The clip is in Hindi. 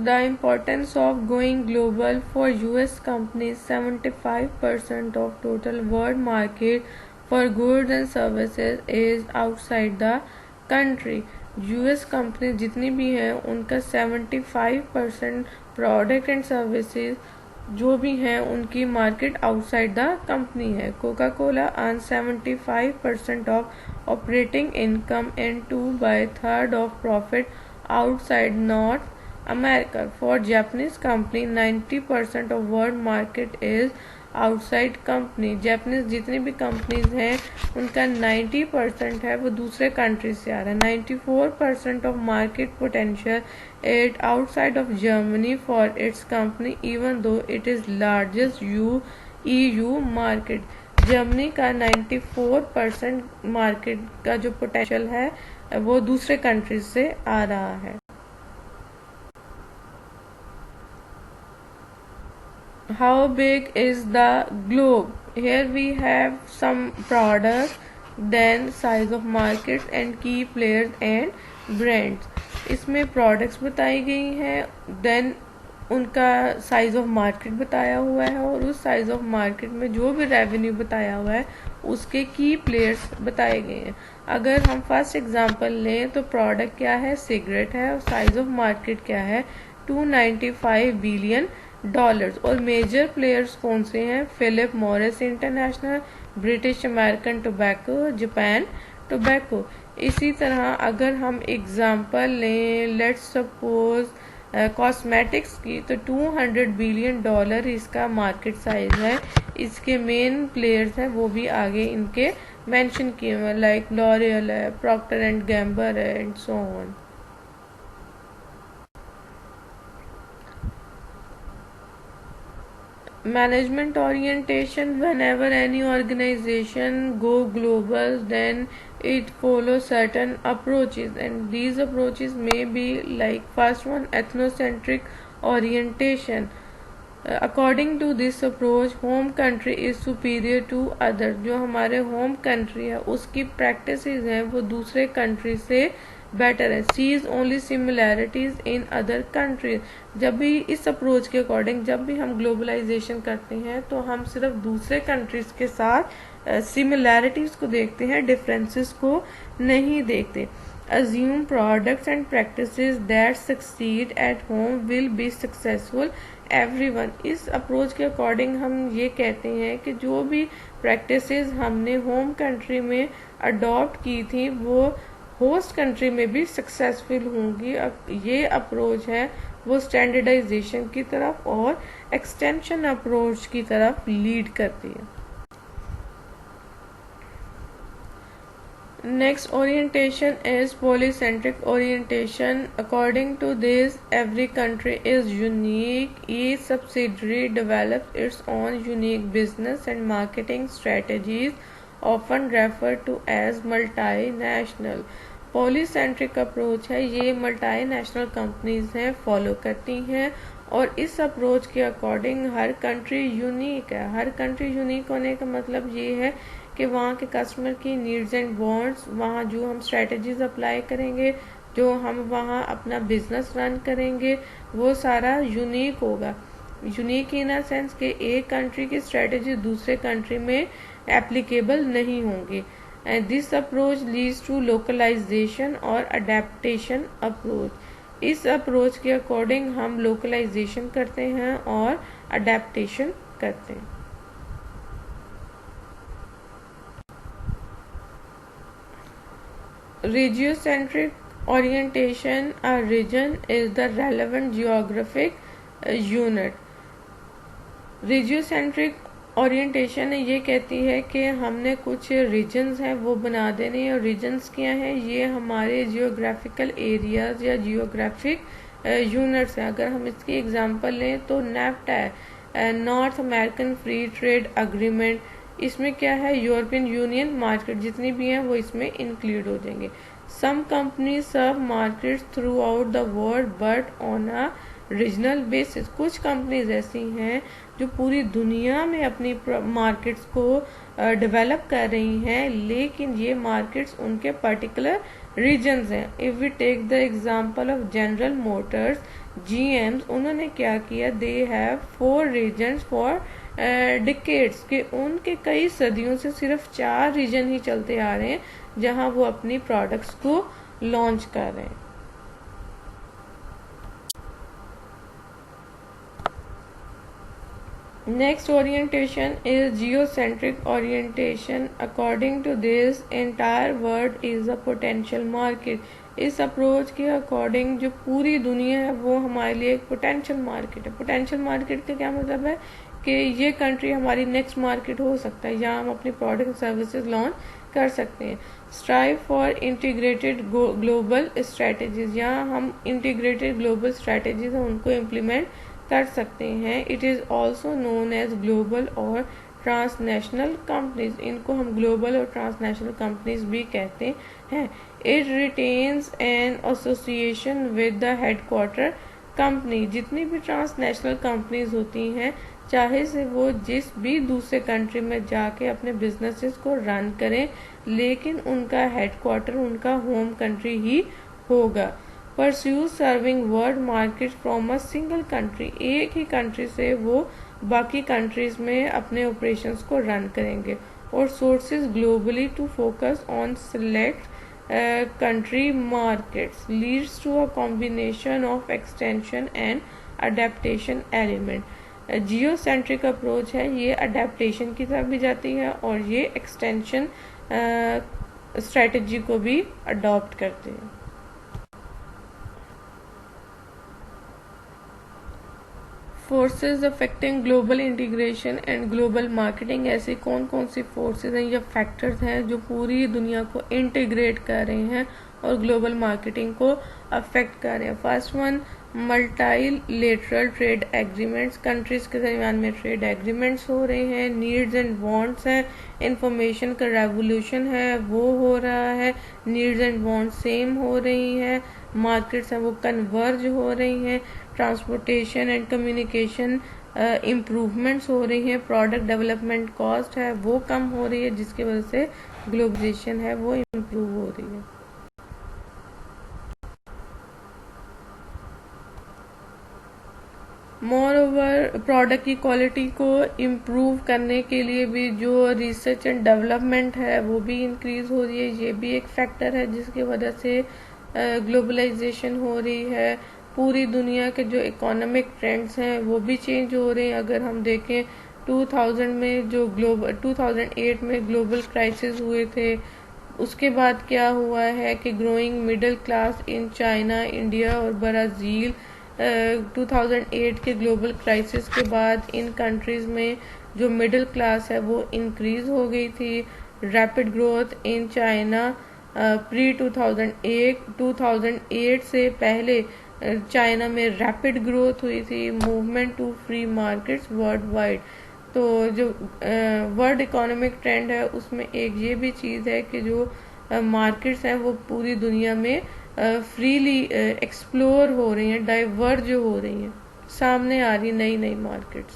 The importance of going global for US companies. 75% of total world market for goods and services is outside the country. US company जितनी भी हैं उनका 75% प्रोडक्ट एंड सर्विसेज जो भी हैं उनकी मार्केट आउटसाइड द कंपनी है. Coca Cola earn 75% of operating income and 2/3 of profit outside North America. For Japanese company, 90% of world market is outside company. Japanese जितनी भी companies हैं उनका 90% है वो दूसरे country से आ रहा है. 94% of market potential is outside of Germany for its company, even though it is largest EU market. Germany का 94% मार्केट का जो पोटेंशियल है वो दूसरे कंट्रीज से आ रहा है. How big is the globe? Here we have some products, then size of markets and key players and brands. इसमें products बताई गई हैं, then उनका साइज ऑफ मार्केट बताया हुआ है और उस साइज ऑफ मार्केट में जो भी रेवेन्यू बताया हुआ है उसके की प्लेयर्स बताए गए हैं. अगर हम फर्स्ट एग्जांपल लें तो प्रोडक्ट क्या है, सिगरेट है और साइज ऑफ मार्केट क्या है, $295 बिलियन. और मेजर प्लेयर्स कौन से हैं, Philip Morris International, British American Tobacco, Japan Tobacco. इसी तरह अगर हम एग्जांपल लें, लेट्स सपोज कॉस्मेटिक्स की, तो $200 बिलियन इसका मार्केट साइज है. इसके मेन प्लेयर्स हैं वो भी आगे इनके मेंशन किए हुए, लाइक लॉरियल है, प्रॉक्टर एंड गैम्बर है and so on. Management orientation. Whenever any organization go global, then it follows certain approaches, and these approaches may be like first one, ethnocentric orientation. According to this approach, home country is superior to other. जो हमारे होम कंट्री है उसकी प्रैक्टिसेस हैं वो दूसरे कंट्री से बेटर है. Sees only similarities in other countries. जब भी इस अप्रोच के अकॉर्डिंग जब भी हम ग्लोबलाइजेशन करते हैं तो हम सिर्फ दूसरे कंट्रीज के साथ सिमिलैरिटीज को देखते हैं, डिफरेंसेस को नहीं देखते. Assume products and practices that succeed at home will be successful everyone. इस अप्रोच के अकॉर्डिंग हम ये कहते हैं कि जो भी प्रैक्टिसेस हमने होम कंट्री में अडॉप्ट की थी वो होस्ट कंट्री में भी सक्सेसफुल होंगी. ये अप्रोच है वो स्टैंडर्डाइजेशन की तरफ और एक्सटेंशन अप्रोच की तरफ लीड करती है. Next orientation is polycentric orientation. According to this, every country is unique. Each subsidiary develops its own unique business and marketing strategies, often referred to as multinational. Polycentric approach है, ये मल्टीनेशनल कंपनीज हैं फॉलो करती हैं और इस अप्रोच के अकॉर्डिंग हर कंट्री यूनिक है. हर कंट्री यूनिक होने का मतलब ये है कि वहाँ के कस्टमर की नीड्स एंड वांट्स, वहाँ जो हम स्ट्रेटजीज अप्लाई करेंगे, जो हम वहाँ अपना बिजनेस रन करेंगे वो सारा यूनिक होगा. यूनिक इन अ सेंस कि एक कंट्री की स्ट्रेटजी दूसरे कंट्री में एप्लीकेबल नहीं होंगी. And this approach leads to localization और adaptation approach. इस अप्रोच के अकॉर्डिंग हम लोकलाइजेशन करते हैं और अडेप्टेशन करते हैं. Regiocentric orientation. A region is the relevant geographic unit. Regiocentric orientation ये कहती है कि हमने कुछ रीजन्स हैं वो बना देने. और रीजन्स क्या हैं, ये हमारे जियोग्राफिकल एरियाज या जियोग्राफिक यूनिट्स हैं. अगर हम इसकी एग्जांपल लें तो नेफ्टा है, north American free trade agreement. इसमें क्या है, यूरोपियन यूनियन मार्केट जितनी भी हैं वो इसमें इंक्लूड हो जाएंगे. Some companies serve markets throughout the world but on a regional basis. कुछ कंपनीज ऐसी हैं जो पूरी दुनिया में अपनी मार्केट्स को डेवलप कर रही हैं, लेकिन ये मार्केट्स उनके पर्टिकुलर रीजन्स हैं। If we take the example of General Motors, GMs, उन्होंने क्या किया, they have 4 regions for decades, के उनके कई सदियों से सिर्फ 4 रीजन ही चलते आ रहे हैं जहां वो अपनी प्रोडक्ट्स को लॉन्च कर रहे हैं। Next orientation is geocentric orientation. According to this, entire world is a potential market. इस अप्रोच के अकॉर्डिंग जो पूरी दुनिया है वो हमारे लिए एक पोटेंशियल मार्केट है। पोटेंशियल मार्केट का क्या मतलब है कि ये कंट्री हमारी नेक्स्ट मार्केट हो सकता है, जहाँ हम अपनी प्रोडक्ट सर्विसेज लॉन्च कर सकते हैं। Strive for integrated global strategies, यहाँ हम इंटीग्रेटेड ग्लोबल स्ट्रेटेजीज हैं उनको इम्प्लीमेंट कर सकते हैं। It is also known as global और ट्रांसनेशनल कंपनीज, इनको हम ग्लोबल और ट्रांसनेशनल कंपनीज भी कहते हैं। It retains an association with the headquarter company, जितनी भी ट्रांसनेशनल कंपनीज होती हैं, चाहे से वो जिस भी दूसरे कंट्री में जाके अपने बिजनेसेस को रन करें, लेकिन उनका हेडक्वार्टर उनका होम कंट्री ही होगा। Pursue serving world market from a single country, एक ही कंट्री से वो बाकी कंट्रीज में अपने ऑपरेशंस को रन करेंगे। और sources globally to focus on select country markets leads to a combination of extension and adaptation element. Geocentric approach है, ये अडेप्टेशन की तरफ भी जाती है और ये एक्सटेंशन स्ट्रेटजी को भी अडॉप्ट करते हैं। Forces affecting global integration and global marketing, ऐसी कौन कौन सी फोर्सेस हैं या फैक्टर्स हैं जो पूरी दुनिया को इंटीग्रेट कर रहे हैं और ग्लोबल मार्केटिंग को अफेक्ट कर रहे हैं। First one, multilateral trade agreements, countries के दरमियान में ट्रेड एग्रीमेंट्स हो रहे हैं। नीड्स एंड वांट्स हैं, इंफॉर्मेशन का रेवोल्यूशन है वो हो रहा है, नीड्स एंड वांट्स सेम हो रही हैं, मार्केट्स हैं वो कन्वर्ज हो रही हैं, ट्रांसपोर्टेशन एंड कम्युनिकेशन इम्प्रूवमेंट्स हो रही हैं, प्रोडक्ट डेवलपमेंट कॉस्ट है वो कम हो रही है, जिसकी वजह से ग्लोबलाइजेशन है वो इम्प्रूव हो रही है। मोर ओवर प्रोडक्ट की क्वालिटी को इम्प्रूव करने के लिए भी जो रिसर्च एंड डेवलपमेंट है वो भी इंक्रीज हो रही है, ये भी एक फैक्टर है जिसकी वजह से ग्लोबलाइजेशन हो रही है। पूरी दुनिया के जो इकोनॉमिक ट्रेंड्स हैं वो भी चेंज हो रहे हैं। अगर हम देखें 2000 में जो 2008 में ग्लोबल क्राइसिस हुए थे, उसके बाद क्या हुआ है कि growing middle class in China, India और ब्राज़ील, 2008 के ग्लोबल क्राइसिस के बाद इन कंट्रीज में जो मिडिल क्लास है वो इंक्रीज हो गई थी। Rapid growth in China pre 2008 से पहले चाइना में रैपिड ग्रोथ हुई थी। Movement to free markets worldwide, तो जो वर्ल्ड इकोनॉमिक ट्रेंड है उसमें एक ये भी चीज़ है कि जो मार्केट्स हैं वो पूरी दुनिया में फ्रीली एक्सप्लोर हो रही हैं, डाइवर्ज हो रही हैं, सामने आ रही नई नई मार्केट्स।